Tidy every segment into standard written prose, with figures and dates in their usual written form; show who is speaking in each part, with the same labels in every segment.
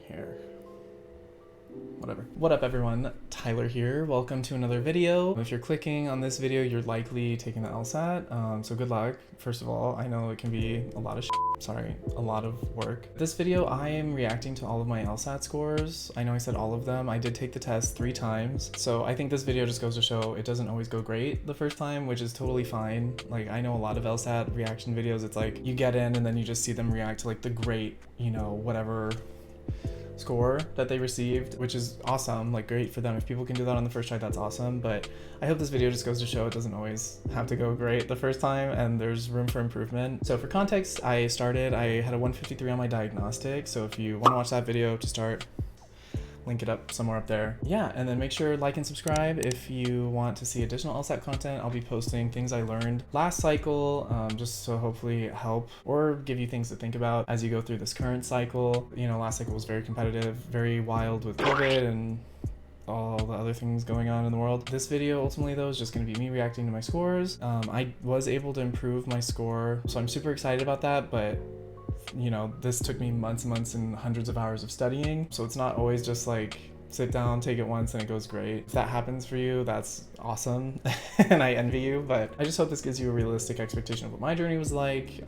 Speaker 1: hair. Whatever. What up everyone, Tyler here. Welcome to another video. If you're clicking on this video, you're likely taking the LSAT, so good luck. First of all, I know it can be a lot of a lot of work. This video, I am reacting to all of my LSAT scores. I know I said all of them. I did take the test 3 times. So I think this video just goes to show it doesn't always go great the first time, which is totally fine. Like, I know a lot of LSAT reaction videos, it's like you get in and then you just see them react to like the great, you know, whatever score that they received, which is awesome, like great for them. If people can do that on the first try, that's awesome. But I hope this video just goes to show it doesn't always have to go great the first time and there's room for improvement. So for context, I had a 153 on my diagnostic. So if you want to watch that video to start, link it up somewhere up there. Yeah, and then make sure like and subscribe if you want to see additional LSAT content. I'll be posting things I learned last cycle, just to hopefully help or give you things to think about as you go through this current cycle. You know, last cycle was very competitive, very wild with COVID and all the other things going on in the world. This video ultimately though is just going to be me reacting to my scores. I was able to improve my score, so I'm super excited about that, but you know, this took me months and months and hundreds of hours of studying. So it's not always just like sit down, take it once and it goes great. If that happens for you, that's awesome and I envy you, but I just hope this gives you a realistic expectation of what my journey was like,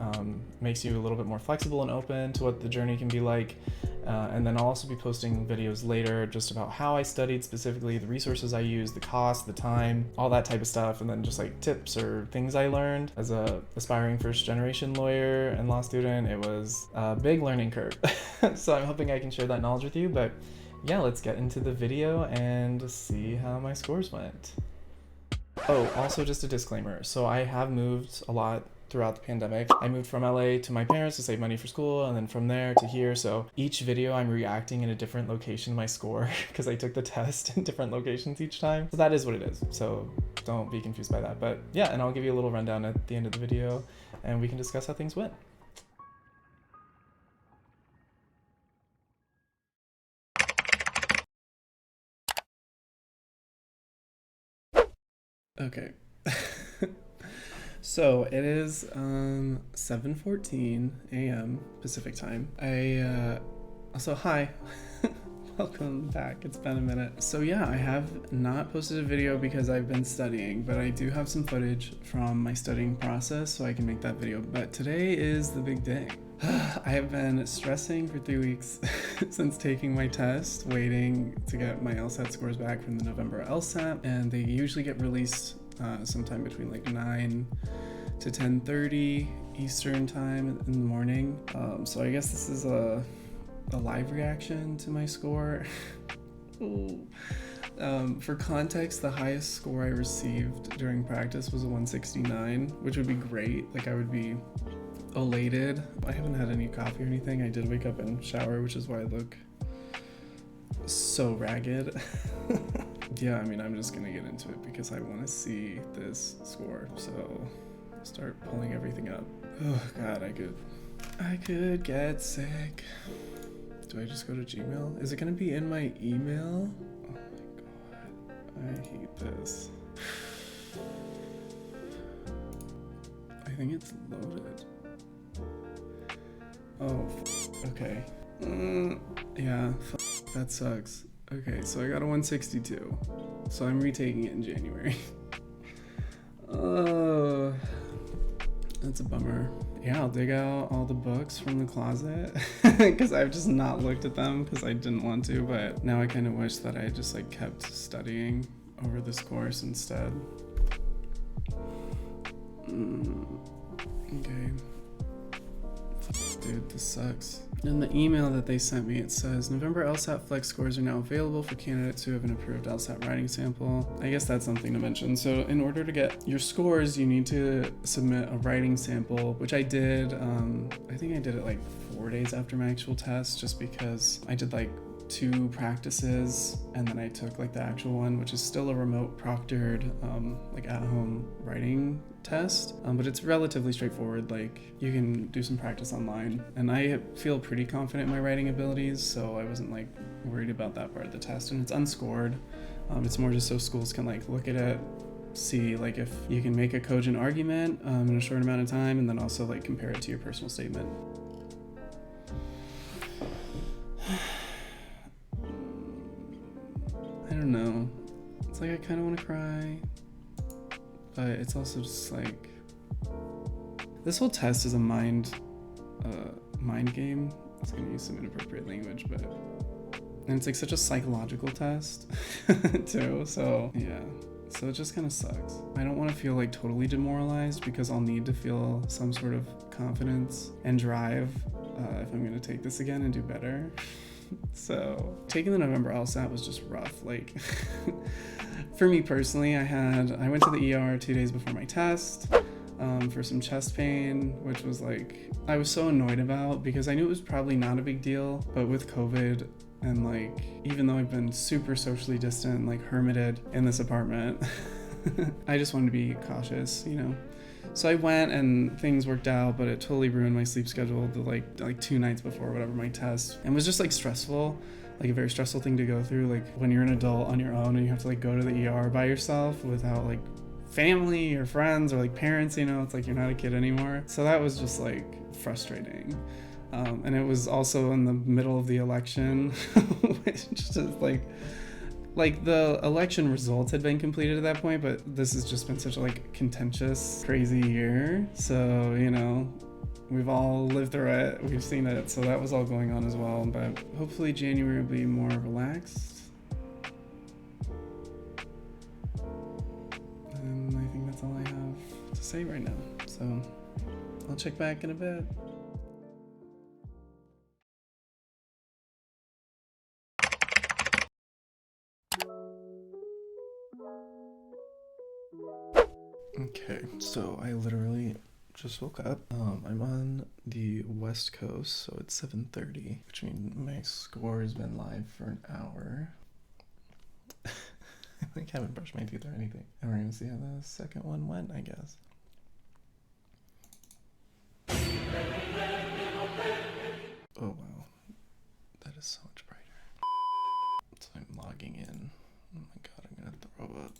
Speaker 1: makes you a little bit more flexible and open to what the journey can be like. And then I'll also be posting videos later just about how I studied specifically, the resources I used, the cost, the time, all that type of stuff, and then just like tips or things I learned. As a aspiring first-generation lawyer and law student, it was a big learning curve. So I'm hoping I can share that knowledge with you, but yeah, let's get into the video and see how my scores went. Oh, also just a disclaimer. So I have moved a lot throughout the pandemic. I moved from LA to my parents to save money for school, and then from there to here. So each video I'm reacting in a different location, my score, because I took the test in different locations each time. So that is what it is. So don't be confused by that. But yeah, and I'll give you a little rundown at the end of the video and we can discuss how things went. Okay. So it is 7:14 a.m. Pacific time. Also hi. Welcome back. It's been a minute. So yeah, I have not posted a video because I've been studying, but I do have some footage from my studying process so I can make that video. But today is the big day. I have been stressing for 3 weeks since taking my test, waiting to get my LSAT scores back from the November LSAT, and they usually get released sometime between like 9 to 10:30 Eastern time in the morning. So I guess this is a live reaction to my score. For context, the highest score I received during practice was a 169, which would be great. Like, I would be elated. I haven't had any coffee or anything. I did wake up and shower, which is why I look so ragged. Yeah, I mean, I'm just gonna get into it because I want to see this score. So start pulling everything up. Oh god, I could get sick. Do I just go to Gmail? Is it gonna be in my email? Oh my god, I hate this. I think it's loaded. Oh, okay. Yeah, that sucks. Okay, so I got a 162. So I'm retaking it in January. That's a bummer. Yeah, I'll dig out all the books from the closet because I've just not looked at them because I didn't want to, but now I kind of wish that I just like kept studying over this course instead. Okay. Dude, this sucks. In the email that they sent me, it says, November LSAT Flex scores are now available for candidates who have an approved LSAT writing sample. I guess that's something to mention. So in order to get your scores, you need to submit a writing sample, which I did. I think I did it like 4 days after my actual test, just because I did like 2 practices and then I took like the actual one, which is still a remote proctored like at-home writing test, but it's relatively straightforward. Like, you can do some practice online, and I feel pretty confident in my writing abilities, so I wasn't like worried about that part of the test. And it's unscored. It's more just so schools can like look at it, see like if you can make a cogent argument in a short amount of time, and then also like compare it to your personal statement. don't know. It's like I kind of want to cry, but it's also just like, this whole test is a mind game. It's gonna use some inappropriate language, but, and it's like such a psychological test too. So yeah, so it just kind of sucks. I don't want to feel like totally demoralized, because I'll need to feel some sort of confidence and drive if I'm gonna take this again and do better. So taking the November LSAT was just rough. Like for me personally, I went to the ER 2 days before my test for some chest pain, which was like, I was so annoyed about, because I knew it was probably not a big deal, but with COVID and like, even though I've been super socially distant, like hermited in this apartment, I just wanted to be cautious, you know? So I went and things worked out, but it totally ruined my sleep schedule the like 2 nights before whatever my test, and was just like stressful, like a very stressful thing to go through, like when you're an adult on your own and you have to like go to the ER by yourself without like family or friends or like parents, you know, it's like you're not a kid anymore. So that was just like frustrating. And it was also in the middle of the election, which is like the election results had been completed at that point, but this has just been such a like contentious, crazy year. So, you know, we've all lived through it, we've seen it. So that was all going on as well, but hopefully January will be more relaxed. And I think that's all I have to say right now. So I'll check back in a bit. Okay, so I literally just woke up. I'm on the West Coast, so it's 7:30, which means my score has been live for an hour. I like haven't brushed my teeth or anything. And we're gonna see how the second one went, I guess. Oh wow, that is so much brighter. So I'm logging in. Oh my god, I'm gonna throw up.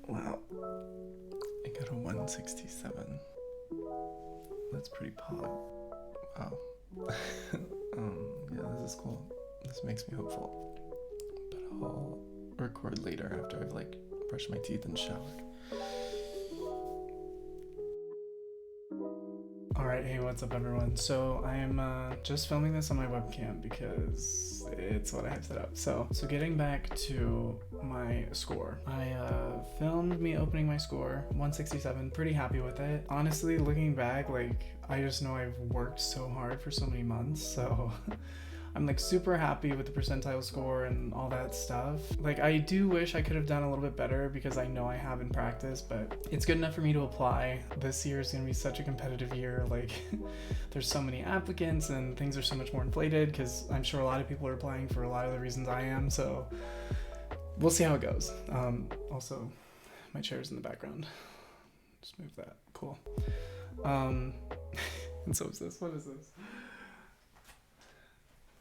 Speaker 1: Wow, I got a 167. That's pretty pog. Wow. Yeah, this is cool. This makes me hopeful. But I'll record later after I've like brushed my teeth and showered. Alright, hey, what's up everyone? So I am just filming this on my webcam because it's what I have set up. So getting back to my score. I filmed me opening my score, 167, pretty happy with it. Honestly, looking back, like, I just know I've worked so hard for so many months, so I'm like super happy with the percentile score and all that stuff. Like, I do wish I could have done a little bit better because I know I have in practice, but it's good enough for me to apply. This year is gonna be such a competitive year. Like, there's so many applicants and things are so much more inflated because I'm sure a lot of people are applying for a lot of the reasons I am, so we'll see how it goes. Also, my chair's in the background. Just move that, cool. And so is this, what is this?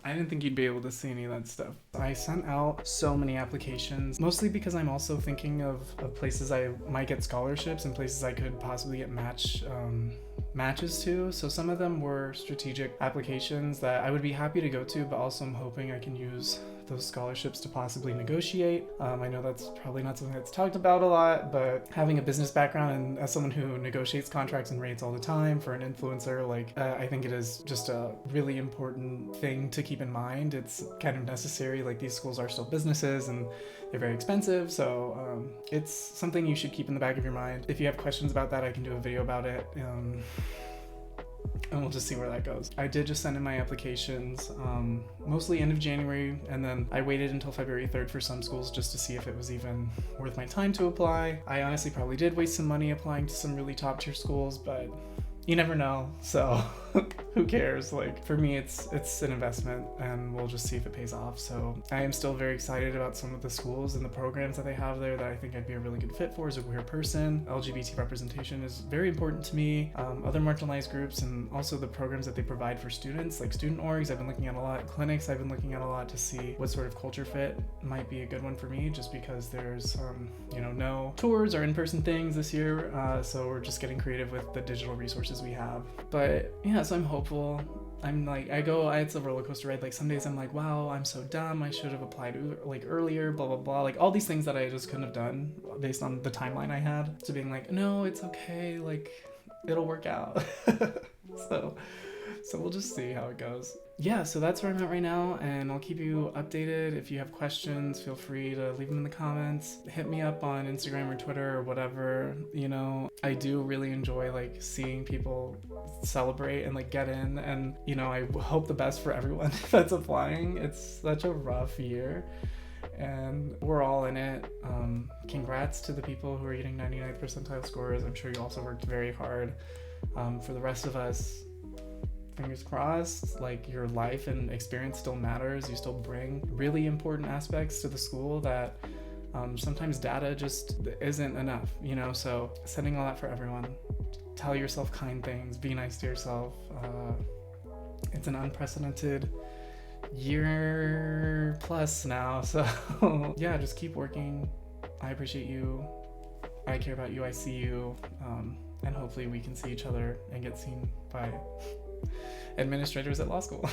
Speaker 1: I didn't think you'd be able to see any of that stuff. I sent out so many applications, mostly because I'm also thinking of places I might get scholarships and places I could possibly get matches to. So some of them were strategic applications that I would be happy to go to, but also I'm hoping I can use those scholarships to possibly negotiate. I know that's probably not something that's talked about a lot, but having a business background and as someone who negotiates contracts and rates all the time for an influencer, like I think it is just a really important thing to keep in mind. It's kind of necessary. Like, these schools are still businesses and they're very expensive, so it's something you should keep in the back of your mind. If you have questions about that, I can do a video about it. And we'll just see where that goes. I did just send in my applications, mostly end of January, and then I waited until February 3rd for some schools just to see if it was even worth my time to apply. I honestly probably did waste some money applying to some really top tier schools, but you never know, so who cares? Like, for me, it's an investment and we'll just see if it pays off. So I am still very excited about some of the schools and the programs that they have there that I think I'd be a really good fit for as a queer person. LGBT representation is very important to me, other marginalized groups, and also the programs that they provide for students, like student orgs. I've been looking at a lot, clinics I've been looking at a lot to see what sort of culture fit might be a good one for me, just because there's no tours or in-person things this year, so we're just getting creative with the digital resources we have. But yeah, so I'm hopeful. It's a roller coaster ride. Like some days I'm like, wow, I'm so dumb. I should have applied like earlier, blah, blah, blah. Like all these things that I just couldn't have done based on the timeline I had. To being like, no, it's okay. Like it'll work out. So we'll just see how it goes. Yeah, so that's where I'm at right now, and I'll keep you updated. If you have questions, feel free to leave them in the comments. Hit me up on Instagram or Twitter or whatever. You know, I do really enjoy like seeing people celebrate and like get in, and you know, I hope the best for everyone that's applying. It's such a rough year, and we're all in it. Congrats to the people who are getting 99th percentile scores. I'm sure you also worked very hard. For the rest of us, fingers crossed, like your life and experience still matters. You still bring really important aspects to the school that sometimes data just isn't enough, you know? So sending all that for everyone. Tell yourself kind things, be nice to yourself. It's an unprecedented year plus now, so yeah, just keep working. I appreciate you. I care about you. I see you. And hopefully we can see each other and get seen by administrators at law school.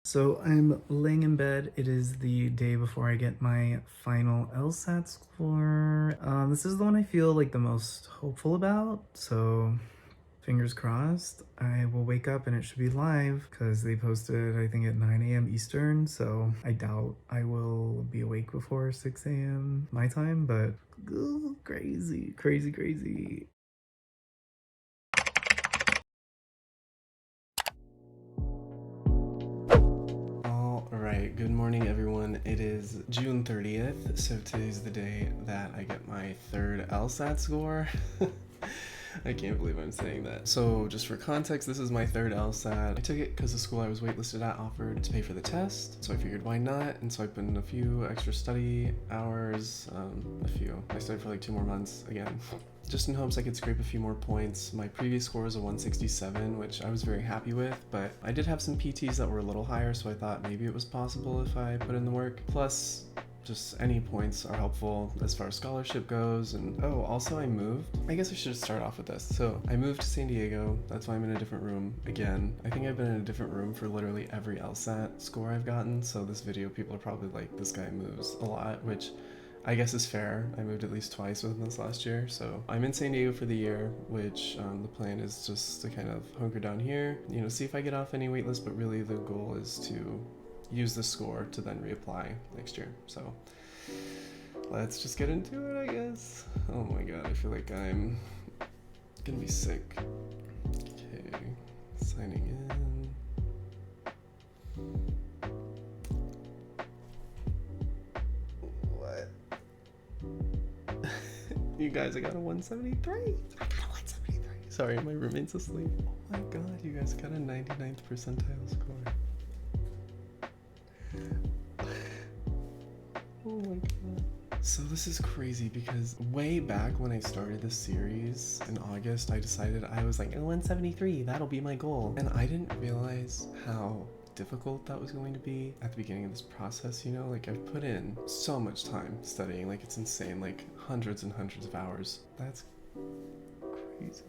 Speaker 1: So I'm laying in bed. It is the day before I get my final LSAT score. This is the one I feel like the most hopeful about. So fingers crossed. I will wake up and it should be live because they posted, I think, at 9 a.m. Eastern. So I doubt I will be awake before 6 a.m. my time, but ooh, crazy, crazy, crazy. Alright, good morning everyone. It is June 30th, so today's the day that I get my third LSAT score. I can't believe I'm saying that. So just for context, this is my third LSAT. I took it because the school I was waitlisted at offered to pay for the test, so I figured why not, and so I put in a few extra study hours, I studied for like 2 more months again, just in hopes I could scrape a few more points. My previous score was a 167, which I was very happy with, but I did have some PTs that were a little higher, so I thought maybe it was possible if I put in the work. Plus, just any points are helpful as far as scholarship goes. And oh, also I moved. I guess I should start off with this. So I moved to San Diego. That's why I'm in a different room again. I think I've been in a different room for literally every LSAT score I've gotten. So this video, people are probably like, this guy moves a lot, which I guess is fair. I moved at least twice within this last year. So I'm in San Diego for the year, which the plan is just to kind of hunker down here, you know, see if I get off any waitlist, but really the goal is to use the score to then reapply next year. So let's just get into it, I guess. Oh my god, I feel like I'm gonna be sick. Okay, signing in. What? You guys, I got a 173. I got a 173. Sorry, my roommate's asleep. Oh my god, you guys got a 99th percentile score. Oh my god. So this is crazy because way back when I started this series in August, I decided I was like, oh, 173, that'll be my goal. And I didn't realize how difficult that was going to be at the beginning of this process, you know? Like I've put in so much time studying, like it's insane, like hundreds and hundreds of hours. That's crazy.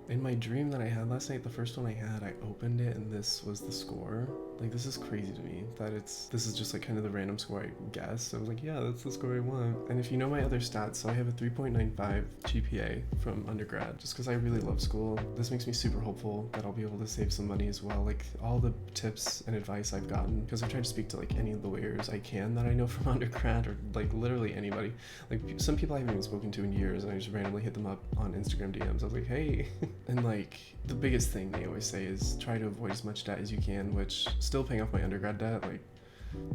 Speaker 1: In my dream that I had last night, the first one I had, I opened it and this was the score. Like this is crazy to me that this is just like kind of the random score I guess. So I was like, yeah, that's the score I want. And if you know my other stats, so I have a 3.95 GPA from undergrad just because I really love school. This makes me super hopeful that I'll be able to save some money as well. Like all the tips and advice I've gotten, because I've tried to speak to like any lawyers I can that I know from undergrad, or like literally anybody. Like some people I haven't even spoken to in years, and I just randomly hit them up on Instagram DMs. I was like, hey. And like the biggest thing they always say is try to avoid as much debt as you can, which still paying off my undergrad debt, like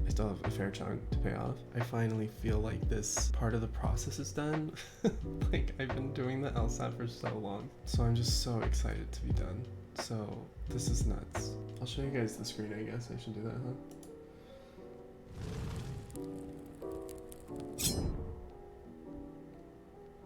Speaker 1: I still have a fair chunk to pay off. I finally feel like this part of the process is done. Like I've been doing the LSAT for so long. So I'm just so excited to be done. So this is nuts. I'll show you guys the screen, I guess. I should do that, huh?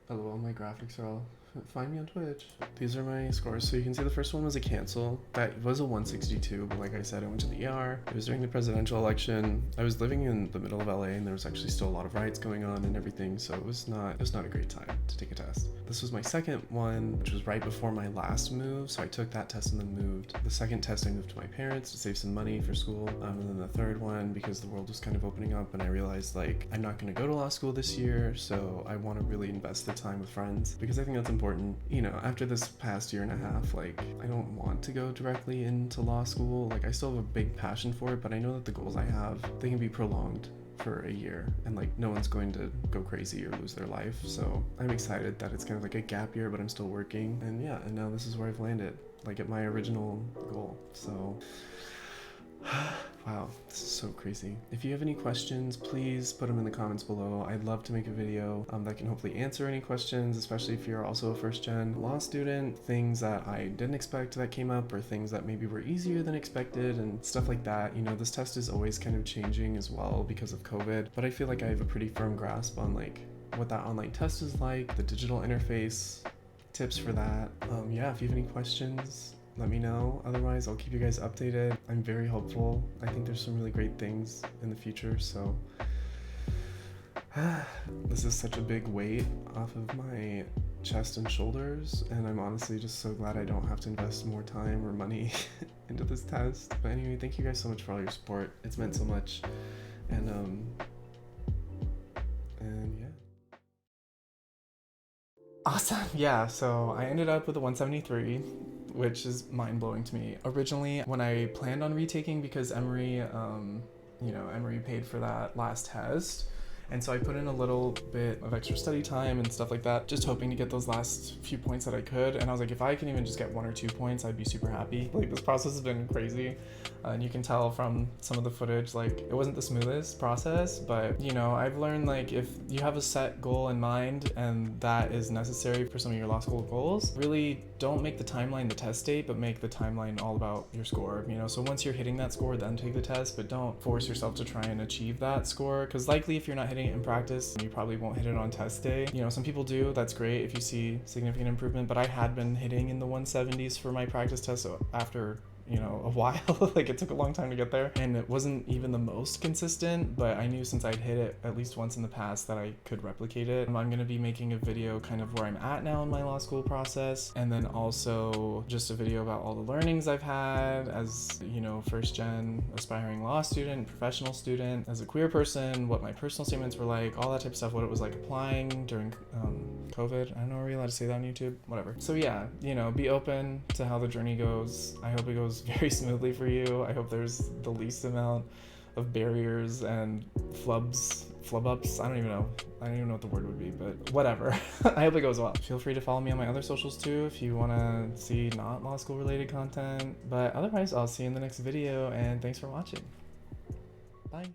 Speaker 1: Oh well, my graphics are all find me on Twitch. These are my scores. So you can see the first one was a cancel. That was a 162, but like I said, I went to the ER. It was during the presidential election. I was living in the middle of LA and there was actually still a lot of riots going on and everything, so it was not a great time to take a test. This was my second one, which was right before my last move, so I took that test and then moved. The second test I moved to my parents to save some money for school, and then the third one because the world was kind of opening up and I realized like I'm not going to go to law school this year, so I want to really invest the time with friends because I think that's important. You know, after this past year and a half, like I don't want to go directly into law school. Like I still have a big passion for it, but I know that the goals I have, they can be prolonged for a year and like no one's going to go crazy or lose their life. So I'm excited that it's kind of like a gap year, but I'm still working, and yeah, and now this is where I've landed, like at my original goal. So wow, this is so crazy. If you have any questions, please put them in the comments below. I'd love to make a video that can hopefully answer any questions, especially if you're also a first-gen law student. Things that I didn't expect that came up, or things that maybe were easier than expected and stuff like that. You know, this test is always kind of changing as well because of COVID, but I feel like I have a pretty firm grasp on like what that online test is like, the digital interface, tips for that. Yeah, if you have any questions, let me know. Otherwise, I'll keep you guys updated. I'm very hopeful. I think there's some really great things in the future, so this is such a big weight off of my chest and shoulders, and I'm honestly just so glad I don't have to invest more time or money into this test. But anyway, thank you guys so much for all your support. It's meant so much, and yeah. Awesome. Yeah, so I ended up with a 173, which is mind-blowing to me. Originally, when I planned on retaking, because Emory, Emory paid for that last test, and so I put in a little bit of extra study time and stuff like that, just hoping to get those last few points that I could. And I was like, if I can even just get 1 or 2 points, I'd be super happy. Like, this process has been crazy. And you can tell from some of the footage, like, it wasn't the smoothest process, but, you know, I've learned, like, if you have a set goal in mind and that is necessary for some of your law school goals, really don't make the timeline the test date, but make the timeline all about your score, you know? So once you're hitting that score, then take the test, but don't force yourself to try and achieve that score, because likely if you're not hitting it in practice, you probably won't hit it on test day. You know, some people do, that's great if you see significant improvement, but I had been hitting in the 170s for my practice test, so after, you know, a while, like it took a long time to get there, and it wasn't even the most consistent, but I knew since I'd hit it at least once in the past that I could replicate it. I'm gonna be making a video kind of where I'm at now in my law school process, and then also just a video about all the learnings I've had as, you know, first gen aspiring law student, professional student, as a queer person, what my personal statements were like, all that type of stuff, what it was like applying during COVID. I don't know, are we allowed to say that on YouTube? Whatever. So yeah, you know, be open to how the journey goes. I hope it goes very smoothly for you. I hope there's the least amount of barriers and flub ups. I don't even know what the word would be, but whatever. I hope it goes well. Feel free to follow me on my other socials too if you want to see not law school related content, but otherwise I'll see you in the next video, and thanks for watching. Bye.